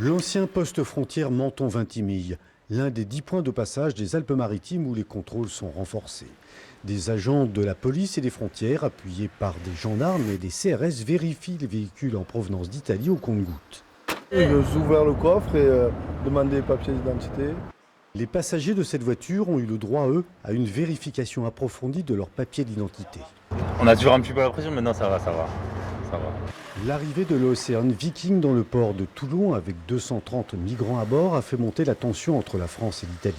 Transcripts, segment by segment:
L'ancien poste frontière Menton-Vintimille, l'un des 10 points de passage des Alpes-Maritimes où les contrôles sont renforcés. Des agents de la police et des frontières, appuyés par des gendarmes et des CRS, vérifient les véhicules en provenance d'Italie au compte-gouttes. Ils ont ouvert le coffre et demandé les papiers d'identité. Les passagers de cette voiture ont eu le droit, eux, à une vérification approfondie de leurs papiers d'identité. On a toujours un petit peu la pression, mais non, ça va. L'arrivée de l'Océan Viking dans le port de Toulon avec 230 migrants à bord a fait monter la tension entre la France et l'Italie.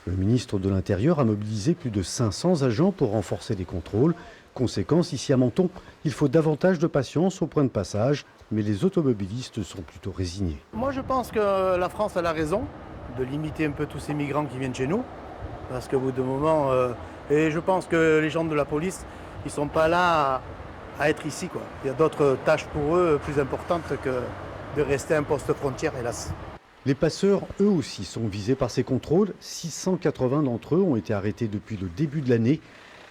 Le ministre de l'Intérieur a mobilisé plus de 500 agents pour renforcer les contrôles. Conséquence, ici à Menton, il faut davantage de patience au point de passage, mais les automobilistes sont plutôt résignés. Moi je pense que la France a raison de limiter un peu tous ces migrants qui viennent chez nous, parce qu'au bout d'un moment, et je pense que les gens de la police, ils ne sont pas là à être ici, quoi. Il y a d'autres tâches pour eux plus importantes que de rester un poste frontière, hélas. Les passeurs, eux aussi, sont visés par ces contrôles. 680 d'entre eux ont été arrêtés depuis le début de l'année.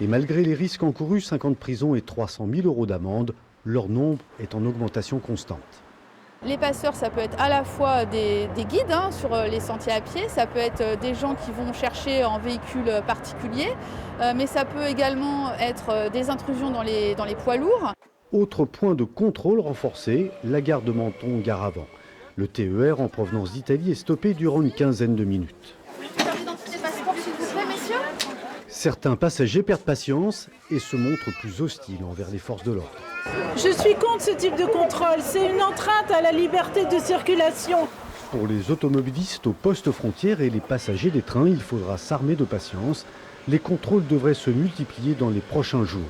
Et malgré les risques encourus, 50 prisons et 300 000 € d'amende, leur nombre est en augmentation constante. Les passeurs, ça peut être à la fois des guides sur les sentiers à pied, ça peut être des gens qui vont chercher en véhicule particulier, mais ça peut également être des intrusions dans les poids lourds. Autre point de contrôle renforcé, la gare de Menton, gare avant. Le TER en provenance d'Italie est stoppé durant une quinzaine de minutes. Carte d'identité, passeport, s'il vous plaît, messieurs. Certains passagers perdent patience et se montrent plus hostiles envers les forces de l'ordre. Je suis contre ce type de contrôle. C'est une entrave à la liberté de circulation. Pour les automobilistes aux postes frontières et les passagers des trains, il faudra s'armer de patience. Les contrôles devraient se multiplier dans les prochains jours.